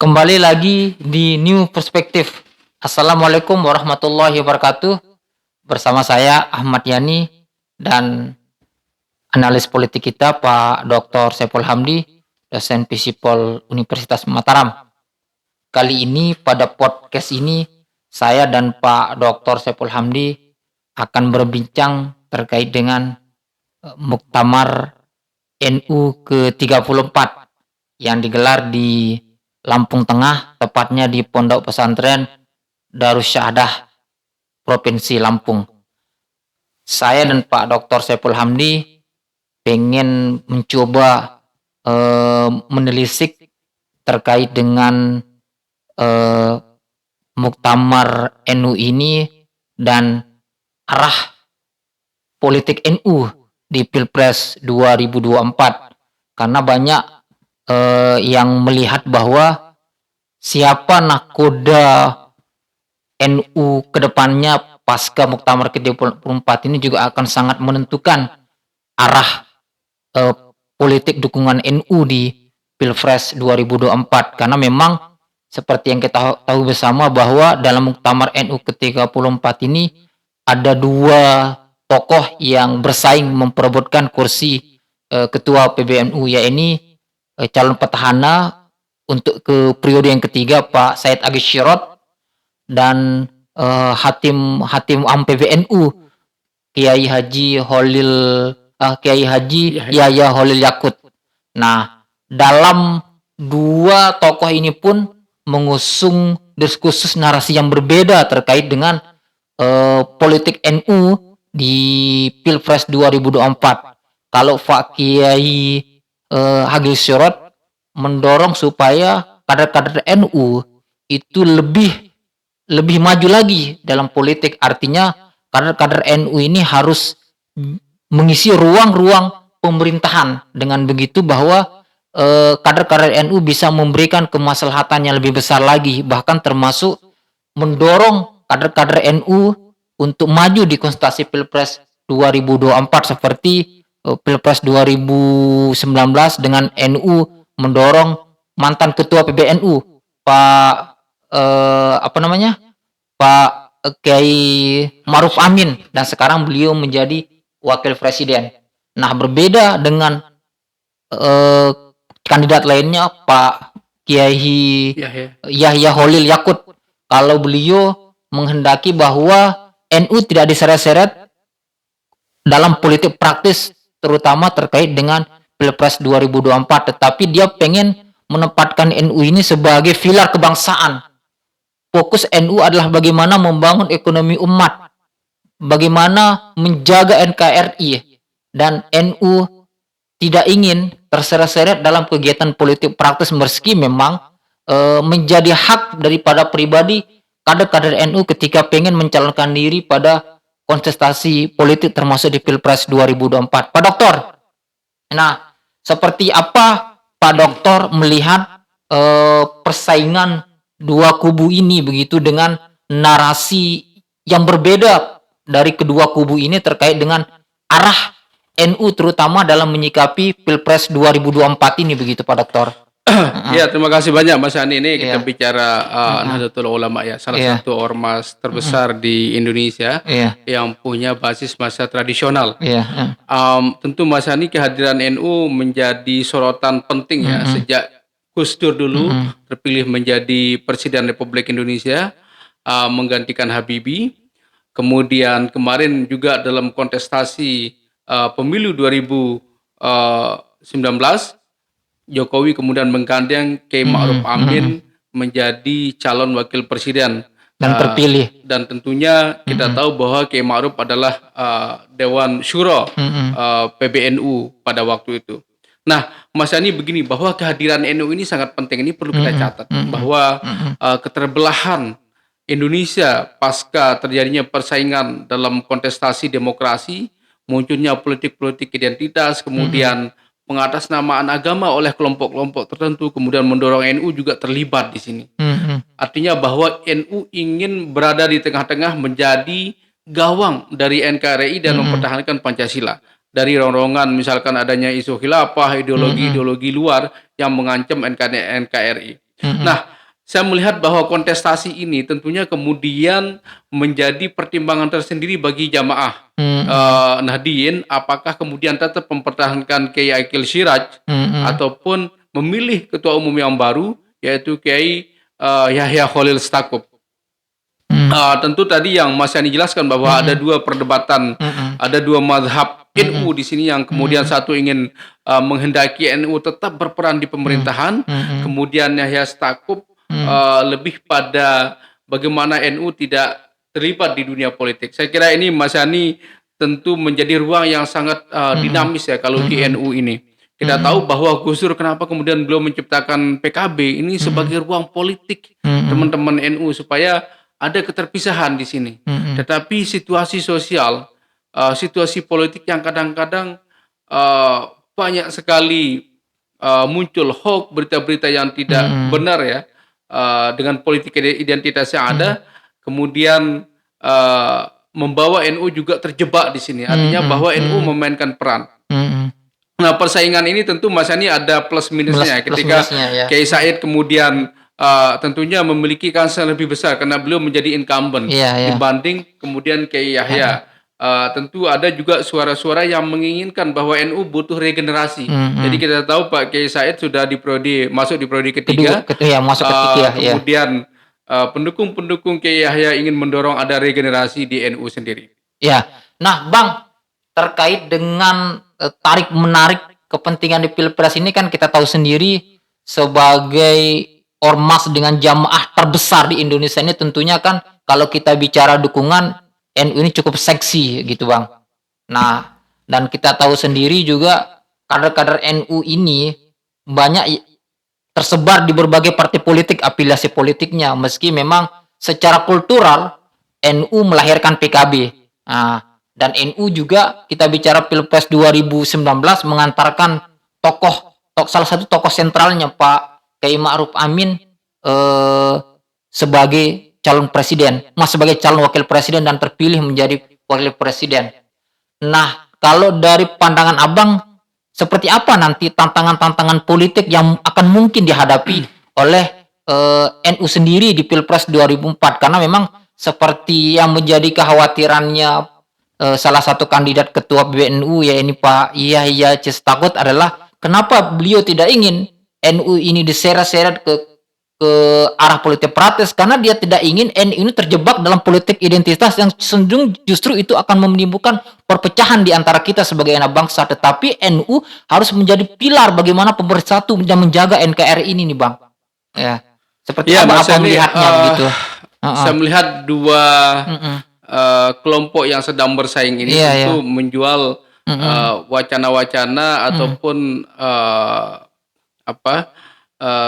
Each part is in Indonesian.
Kembali lagi di New Perspective. Assalamualaikum warahmatullahi wabarakatuh. Bersama saya Ahmad Yani dan analis politik kita Pak Dr. Saiful Hamdi, dosen Fisipol Universitas Mataram. Kali ini pada podcast ini saya dan Pak Dr. Saiful Hamdi akan berbincang terkait dengan Muktamar NU ke-34 yang digelar di Lampung Tengah, tepatnya di Pondok Pesantren Darussyahadah Provinsi Lampung. Saya dan Pak Dr. Saiful Hamdi pengen mencoba menelisik terkait dengan Muktamar NU ini dan arah politik NU di Pilpres 2024, karena banyak yang melihat bahwa siapa nakoda NU kedepannya pasca Muktamar ke-34 ini juga akan sangat menentukan arah politik dukungan NU di Pilpres 2024, karena memang seperti yang kita tahu bersama bahwa dalam Muktamar NU ke-34 ini ada dua tokoh yang bersaing memperebutkan kursi ketua PBNU, yaitu calon petahana untuk ke periode yang ketiga Pak Said Agil Sirot dan Hatim Am PBNU Kiai Haji Yahya Holil Yakut. Nah, dalam dua tokoh ini pun mengusung diskursus narasi yang berbeda terkait dengan politik NU di Pilpres 2024. Kalau Pak Kiai Agil Sirot mendorong supaya kader-kader NU itu lebih maju lagi dalam politik. Artinya kader-kader NU ini harus mengisi ruang-ruang pemerintahan. Dengan begitu bahwa kader-kader NU bisa memberikan kemaslahatan yang lebih besar lagi, bahkan termasuk mendorong kader-kader NU untuk maju di kontestasi Pilpres 2024 seperti Pilpres 2019 dengan NU mendorong mantan ketua PBNU Pak Pak Kiai Ma'ruf Amin, dan sekarang beliau menjadi wakil presiden. Nah, berbeda dengan kandidat lainnya Pak Kiai Yahya Holil Yakut. Kalau beliau menghendaki bahwa NU tidak diseret-seret dalam politik praktis, terutama terkait dengan Pilpres 2024, tetapi dia pengen menempatkan NU ini sebagai pilar kebangsaan. Fokus NU adalah bagaimana membangun ekonomi umat, bagaimana menjaga NKRI, dan NU tidak ingin terseret-seret dalam kegiatan politik praktis, meski memang menjadi hak daripada pribadi kader-kader NU ketika pengen mencalonkan diri pada kontestasi politik termasuk di Pilpres 2024. Pak Dokter, nah seperti apa Pak Dokter melihat persaingan dua kubu ini begitu dengan narasi yang berbeda dari kedua kubu ini terkait dengan arah NU terutama dalam menyikapi Pilpres 2024 ini begitu Pak Dokter? Ya, terima kasih banyak Mas Yani. Ini kita bicara Nahdlatul Ulama ya, salah satu ormas terbesar di Indonesia yang punya basis massa tradisional. Tentu Mas Yani, kehadiran NU menjadi sorotan penting ya sejak Gus Dur dulu terpilih menjadi Presiden Republik Indonesia menggantikan Habibie. Kemudian kemarin juga dalam kontestasi pemilu 2019 Jokowi kemudian menggandeng Kiai Ma'ruf Amin menjadi calon wakil presiden dan terpilih. Dan tentunya kita tahu bahwa Kiai Ma'ruf adalah Dewan Syuro PBNU pada waktu itu. Nah, Mas Yani, begini, bahwa kehadiran NU ini sangat penting. Ini perlu kita catat bahwa keterbelahan Indonesia pasca terjadinya persaingan dalam kontestasi demokrasi, munculnya politik-politik identitas, kemudian pengatasnamaan agama oleh kelompok-kelompok tertentu, kemudian mendorong NU juga terlibat di sini. Artinya bahwa NU ingin berada di tengah-tengah, menjadi gawang dari NKRI dan mempertahankan Pancasila. Dari rongrongan misalkan adanya isu khilafah, ideologi-ideologi luar yang mengancam NKRI. Nah, saya melihat bahwa kontestasi ini tentunya kemudian menjadi pertimbangan tersendiri bagi jamaah Nahdien, apakah kemudian tetap mempertahankan Kiai Akil Siraj ataupun memilih ketua umum yang baru, yaitu Kiai Yahya Khalil Stakuf. Tentu tadi yang Mas Yani jelaskan bahwa ada dua perdebatan, ada dua mazhab NU di sini yang kemudian satu ingin menghendaki NU tetap berperan di pemerintahan, kemudian Yahya Stakuf lebih pada bagaimana NU tidak terlibat di dunia politik. Saya kira ini Mas Yani tentu menjadi ruang yang sangat dinamis ya kalau di NU ini. Kita tahu bahwa Gus Dur kenapa kemudian beliau menciptakan PKB ini sebagai ruang politik teman-teman NU supaya ada keterpisahan di sini. Tetapi situasi sosial, situasi politik yang kadang-kadang banyak sekali muncul hoax, berita-berita yang tidak benar ya, dengan politik identitas yang ada, kemudian membawa NU juga terjebak di sini. Artinya bahwa NU memainkan peran. Nah, persaingan ini tentu Mas Yani ada plus minusnya. Ketika ya. Kiai Said kemudian tentunya memiliki kanser lebih besar karena beliau menjadi incumbent dibanding kemudian Kiai Yahya. Tentu ada juga suara-suara yang menginginkan bahwa NU butuh regenerasi. Jadi kita tahu Pak Kiai Said sudah masuk di periode ketiga. Masuk ketiga. Kemudian pendukung-pendukung Kiai Yahya ingin mendorong ada regenerasi di NU sendiri. Ya. Nah, Bang, terkait dengan tarik-menarik kepentingan di Pilpres ini kan kita tahu sendiri sebagai ormas dengan jamaah terbesar di Indonesia ini tentunya kan kalau kita bicara dukungan NU ini cukup seksi gitu Bang. Nah, dan kita tahu sendiri juga kader-kader NU ini banyak tersebar di berbagai partai politik, afiliasi politiknya, meski memang secara kultural NU melahirkan PKB. Nah, dan NU juga kita bicara Pilpres 2019 mengantarkan salah satu tokoh sentralnya Pak Kiai Ma'ruf Amin sebagai calon presiden, sebagai calon wakil presiden dan terpilih menjadi wakil presiden. Nah, kalau dari pandangan Abang, seperti apa nanti tantangan-tantangan politik yang akan mungkin dihadapi oleh NU sendiri di Pilpres 2004? Karena memang seperti yang menjadi kekhawatirannya salah satu kandidat ketua PBNU ya ini Pak Yahya Stakuf adalah kenapa beliau tidak ingin NU ini diseret-seret ke arah politik praktis, karena dia tidak ingin NU ini terjebak dalam politik identitas yang cenderung justru itu akan menimbulkan perpecahan di antara kita sebagai anak bangsa. Tetapi NU harus menjadi pilar bagaimana pemersatu dan menjaga NKRI ini nih Bang. Ya, seperti apa melihatnya begitu. Saya melihat dua kelompok yang sedang bersaing ini tentu menjual wacana-wacana ataupun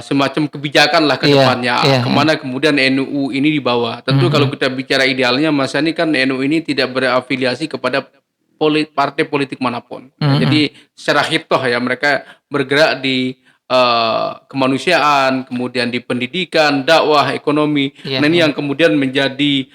semacam kebijakan lah ke depannya. Kemana kemudian NU ini dibawa. Tentu kalau kita bicara idealnya Mas Yani kan NU ini tidak berafiliasi kepada partai politik manapun. Jadi secara hitoh ya mereka bergerak di kemanusiaan, kemudian di pendidikan, dakwah, ekonomi. Nah ini yang kemudian menjadi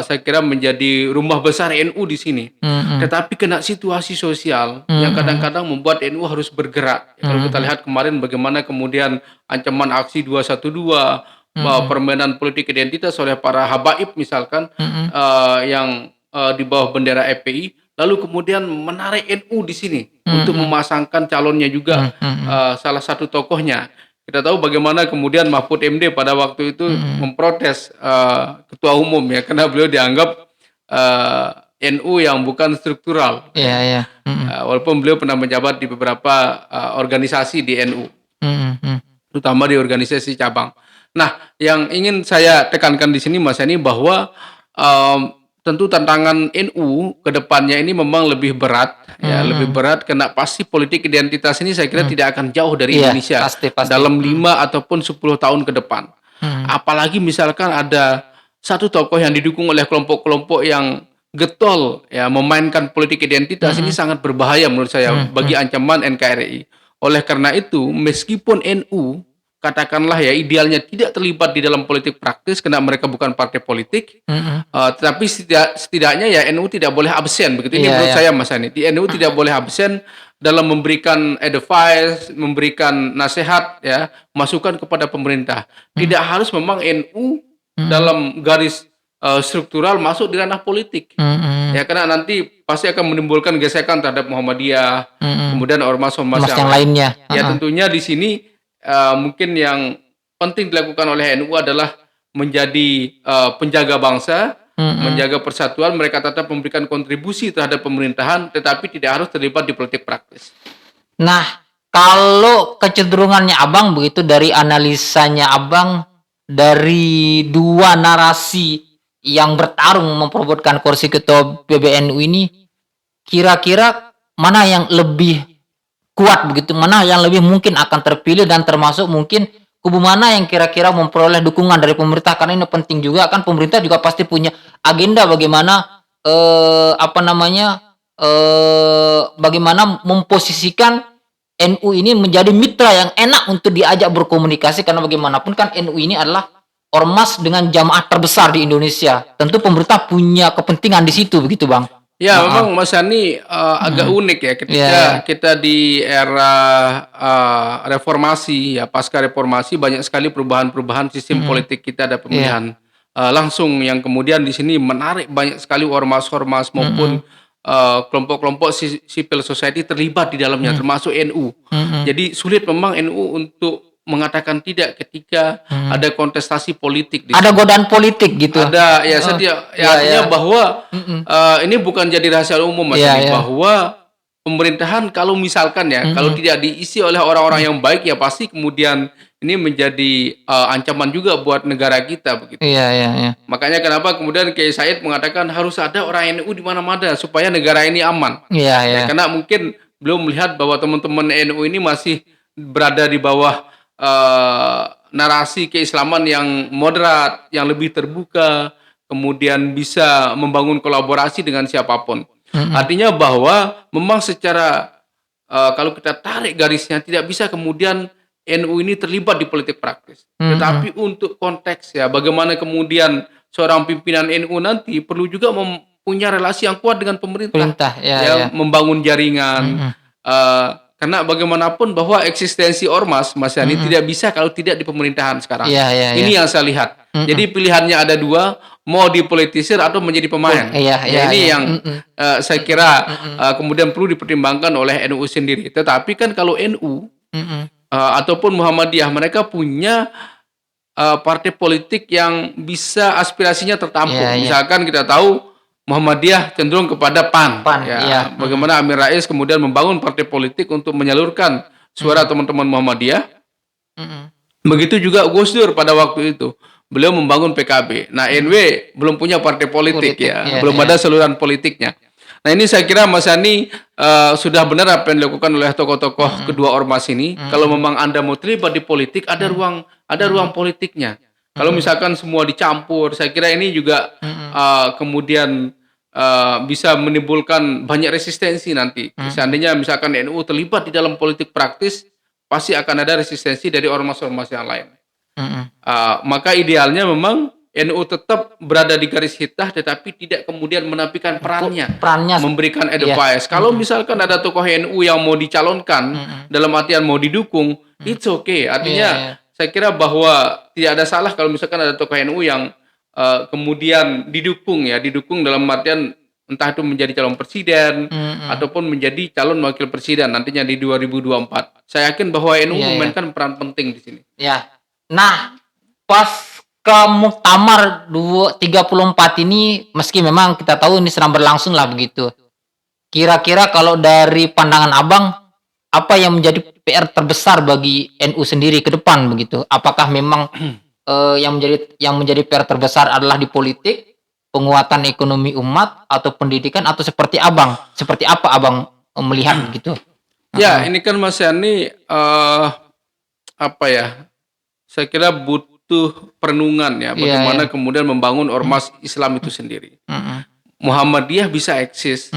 saya kira menjadi rumah besar NU di sini. Tetapi kena situasi sosial yang kadang-kadang membuat NU harus bergerak. Kalau kita lihat kemarin bagaimana kemudian ancaman aksi 212, permainan politik identitas oleh para habaib misalkan yang di bawah bendera FPI, lalu kemudian menarik NU di sini untuk memasangkan calonnya juga salah satu tokohnya. Kita tahu bagaimana kemudian Mahfud MD pada waktu itu memprotes ketua umum ya karena beliau dianggap NU yang bukan struktural. Walaupun beliau pernah menjabat di beberapa organisasi di NU, terutama di organisasi cabang. Nah, yang ingin saya tekankan di sini Mas Yani bahwa tentu tantangan NU ke depannya ini memang lebih berat ya, lebih berat karena pasti politik identitas ini saya kira tidak akan jauh dari Indonesia pasti. dalam 5 ataupun 10 tahun ke depan. Apalagi misalkan ada satu tokoh yang didukung oleh kelompok-kelompok yang getol ya memainkan politik identitas, ini sangat berbahaya menurut saya bagi ancaman NKRI. Oleh karena itu, meskipun NU katakanlah ya idealnya tidak terlibat di dalam politik praktis karena mereka bukan partai politik, tetapi setidaknya ya NU tidak boleh absen begitu. Ini menurut saya Mas Ani, di NU tidak boleh absen dalam memberikan advice, memberikan nasihat ya, masukan kepada pemerintah. Tidak harus memang NU dalam garis struktural masuk di ranah politik. Ya karena nanti pasti akan menimbulkan gesekan terhadap Muhammadiyah, kemudian ormas-ormas yang lainnya. Ya tentunya di sini mungkin yang penting dilakukan oleh NU adalah menjadi penjaga bangsa, menjaga persatuan. Mereka tetap memberikan kontribusi terhadap pemerintahan, tetapi tidak harus terlibat di politik praktis. Nah, kalau kecenderungannya Abang begitu dari analisanya Abang dari dua narasi yang bertarung memperebutkan kursi ketua PBNU ini, kira-kira mana yang lebih kuat begitu, mana yang lebih mungkin akan terpilih dan termasuk mungkin kubu mana yang kira-kira memperoleh dukungan dari pemerintah, karena ini penting juga kan, pemerintah juga pasti punya agenda bagaimana bagaimana memposisikan NU ini menjadi mitra yang enak untuk diajak berkomunikasi, karena bagaimanapun kan NU ini adalah ormas dengan jamaah terbesar di Indonesia. Tentu pemerintah punya kepentingan di situ begitu, Bang. Ya, memang Mas Ani agak unik ya ketika kita di era reformasi ya, pasca reformasi banyak sekali perubahan-perubahan sistem politik kita, ada pemilihan langsung yang kemudian di sini menarik banyak sekali ormas-ormas maupun kelompok-kelompok civil society terlibat di dalamnya, termasuk NU. Jadi sulit memang NU untuk mengatakan tidak ketika ada kontestasi politik. Ada godaan politik gitu. Ada ya, artinya bahwa ini bukan jadi rahasia umum Mas Ani, bahwa pemerintahan kalau misalkan ya kalau tidak diisi oleh orang-orang yang baik ya pasti kemudian ini menjadi ancaman juga buat negara kita begitu. Makanya kenapa kemudian Kiai Said mengatakan harus ada orang NU di mana-mana supaya negara ini aman. Ya, karena mungkin belum melihat bahwa teman-teman NU ini masih berada di bawah narasi keislaman yang moderat, yang lebih terbuka, kemudian bisa membangun kolaborasi dengan siapapun. Artinya bahwa memang secara kalau kita tarik garisnya tidak bisa kemudian NU ini terlibat di politik praktis. Tetapi untuk konteks ya bagaimana kemudian seorang pimpinan NU nanti perlu juga mempunyai relasi yang kuat dengan pemerintah, membangun jaringan. Karena bagaimanapun bahwa eksistensi ormas, Mas Yani, tidak bisa kalau tidak di pemerintahan sekarang. Ini yang saya lihat. Jadi pilihannya ada dua, mau dipolitisir atau menjadi pemain. Ini yang saya kira kemudian perlu dipertimbangkan oleh NU sendiri. Tetapi kan kalau NU ataupun Muhammadiyah, mereka punya partai politik yang bisa aspirasinya tertampung. Misalkan kita tahu Muhammadiyah cenderung kepada PAN. Bagaimana Amin Rais kemudian membangun partai politik untuk menyalurkan suara teman-teman Muhammadiyah. Begitu juga Gus Dur pada waktu itu. Beliau membangun PKB. Nah, NW belum punya partai politik belum ada saluran politiknya. Nah, ini saya kira Mas Ani sudah benar apa yang dilakukan oleh tokoh-tokoh kedua ormas ini. Kalau memang Anda mau terlibat di politik, ada ruang politiknya. Kalau misalkan semua dicampur, saya kira ini juga kemudian bisa menimbulkan banyak resistensi nanti. Seandainya misalkan NU terlibat di dalam politik praktis, pasti akan ada resistensi dari ormas-ormas yang lain. Maka idealnya memang NU tetap berada di garis hitah, tetapi tidak kemudian menampilkan perannya memberikan advice. Kalau misalkan ada tokoh NU yang mau dicalonkan, dalam artian mau didukung, it's okay. Artinya saya kira bahwa tidak ada salah kalau misalkan ada tokoh NU yang kemudian didukung dalam artian entah itu menjadi calon presiden ataupun menjadi calon wakil presiden nantinya di 2024. Saya yakin bahwa NU memainkan peran penting di sini. Nah, pas ke Muktamar 34 ini, meski memang kita tahu ini sedang berlangsung lah begitu. Kira-kira kalau dari pandangan Abang, apa yang menjadi PR terbesar bagi NU sendiri ke depan begitu? Apakah memang yang menjadi PR terbesar adalah di politik, penguatan ekonomi umat, atau pendidikan, atau seperti apa Abang melihat begitu? Ya, ini kan Mas Yani saya kira butuh perenungan ya, bagaimana kemudian membangun ormas Islam itu sendiri. Muhammadiyah bisa eksis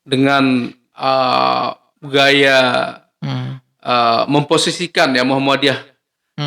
dengan gaya memposisikan ya Muhammadiyah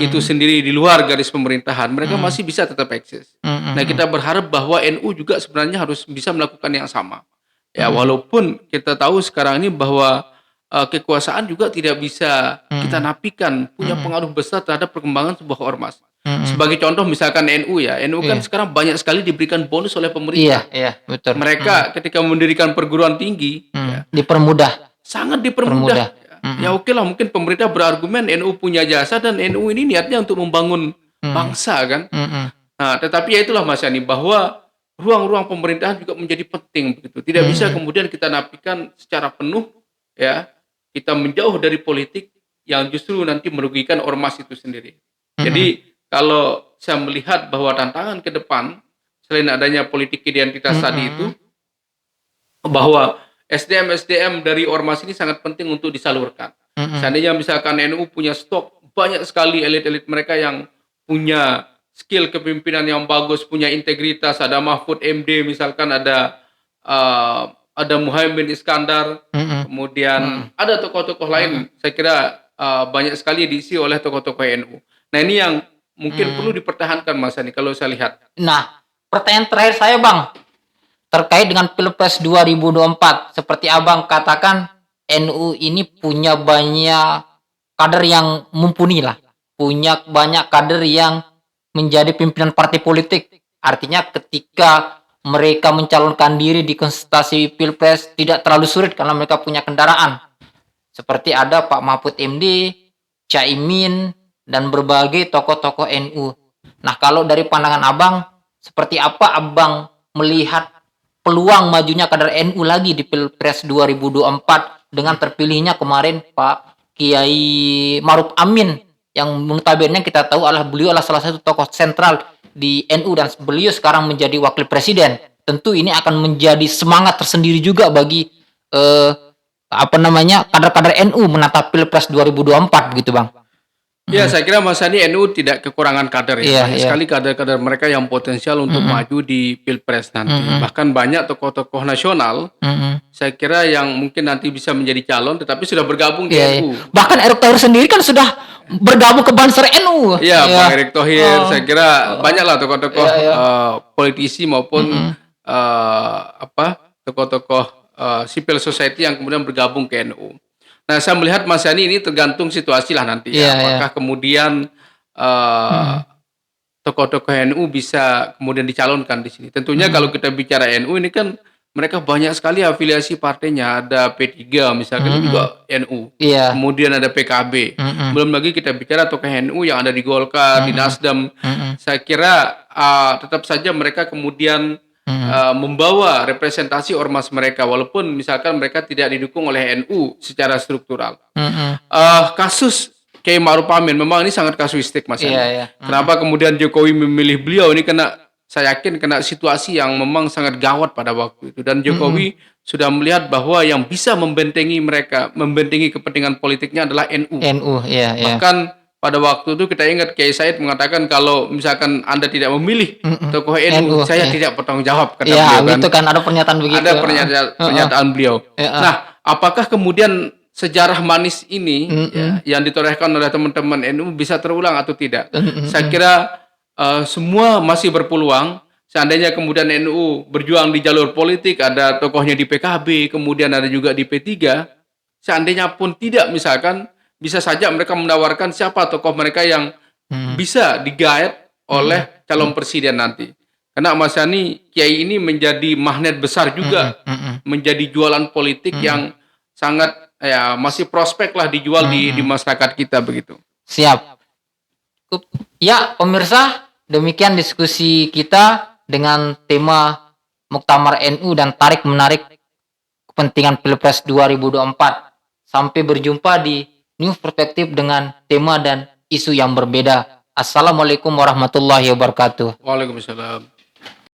itu sendiri di luar garis pemerintahan, mereka masih bisa tetap eksis. Nah, kita berharap bahwa NU juga sebenarnya harus bisa melakukan yang sama. Ya, walaupun kita tahu sekarang ini bahwa kekuasaan juga tidak bisa kita nafikan punya pengaruh besar terhadap perkembangan sebuah ormas. Sebagai contoh misalkan NU ya, NU kan sekarang banyak sekali diberikan bonus oleh pemerintah. Iya, betul. Mereka ketika mendirikan perguruan tinggi, ya, Dipermudah. sangat dipermudah. Ya oke lah, mungkin pemerintah berargumen NU punya jasa dan NU ini niatnya untuk membangun bangsa kan. Nah, tetapi ya itulah Mas Yani, bahwa ruang-ruang pemerintahan juga menjadi penting begitu. Tidak bisa kemudian kita nafikan secara penuh ya, kita menjauh dari politik yang justru nanti merugikan ormas itu sendiri. Jadi kalau saya melihat bahwa tantangan ke depan selain adanya politik identitas tadi itu, bahwa SDM dari ormas ini sangat penting untuk disalurkan. Seandainya misalkan NU punya stok banyak sekali elit-elit mereka yang punya skill kepemimpinan yang bagus, punya integritas, ada Mahfud MD misalkan, ada Muhaimin Iskandar, kemudian ada tokoh-tokoh lain. Saya kira banyak sekali diisi oleh tokoh-tokoh NU. Nah, ini yang mungkin perlu dipertahankan Mas Ani kalau saya lihat. Nah, pertanyaan terakhir saya Bang, terkait dengan Pilpres 2024, seperti Abang katakan, NU ini punya banyak kader yang mumpuni lah, punya banyak kader yang menjadi pimpinan partai politik. Artinya ketika mereka mencalonkan diri di kontestasi Pilpres tidak terlalu sulit karena mereka punya kendaraan. Seperti ada Pak Mahfud MD, Caimin, dan berbagai tokoh-tokoh NU. Nah, kalau dari pandangan Abang, seperti apa Abang melihat peluang majunya kader NU lagi di Pilpres 2024 dengan terpilihnya kemarin Pak Kiai Maruf Amin, yang notabene kita tahu beliau adalah salah satu tokoh sentral di NU dan beliau sekarang menjadi wakil presiden. Tentu ini akan menjadi semangat tersendiri juga bagi kader-kader NU menatap Pilpres 2024 begitu Bang. Ya, saya kira Mas Ani, NU tidak kekurangan kader ya. Banyak sekali kader-kader mereka yang potensial untuk maju di Pilpres nanti. Bahkan banyak tokoh-tokoh nasional, saya kira yang mungkin nanti bisa menjadi calon tetapi sudah bergabung di NU. Bahkan Erick Thohir sendiri kan sudah bergabung ke Banser NU. Iya, Bang Erick Thohir, saya kira banyaklah tokoh-tokoh politisi maupun tokoh-tokoh civil society yang kemudian bergabung ke NU. Nah, saya melihat Mas Yani ini tergantung situasi lah nanti ya. Apakah kemudian tokoh-tokoh NU bisa kemudian dicalonkan di sini. Tentunya kalau kita bicara NU ini kan mereka banyak sekali afiliasi partainya. Ada P3 misalkan juga NU. Kemudian ada PKB. Belum lagi kita bicara tokoh NU yang ada di Golkar, di Nasdem. Saya kira tetap saja mereka kemudian membawa representasi ormas mereka, walaupun misalkan mereka tidak didukung oleh NU secara struktural. Kasus Kiai Ma'ruf Amin memang ini sangat kasuistik Mas. Kenapa kemudian Jokowi memilih beliau ini? Saya yakin kena situasi yang memang sangat gawat pada waktu itu, dan Jokowi sudah melihat bahwa yang bisa membentengi kepentingan politiknya adalah NU. Bahkan pada waktu itu kita ingat Kiai Said mengatakan kalau misalkan Anda tidak memilih tokoh NU, saya tidak bertanggung jawab, kata beliau kan. Itu kan ada pernyataan begitu. Ada pernyataan beliau. Nah, apakah kemudian sejarah manis ini yang ditorehkan oleh teman-teman NU bisa terulang atau tidak? Saya kira semua masih berpeluang. Seandainya kemudian NU berjuang di jalur politik, ada tokohnya di PKB, kemudian ada juga di P3. Seandainya pun tidak misalkan, bisa saja mereka menawarkan siapa tokoh mereka yang bisa digaet oleh calon presiden nanti. Karena Mas Yani, Kiai ini menjadi magnet besar juga, menjadi jualan politik yang sangat masih prospek lah dijual di masyarakat kita begitu. Siap. Ya, pemirsa, demikian diskusi kita dengan tema Muktamar NU dan tarik menarik kepentingan Pilpres 2024. Sampai berjumpa di New Perspektif dengan tema dan isu yang berbeda. Assalamualaikum warahmatullahi wabarakatuh. Waalaikumsalam.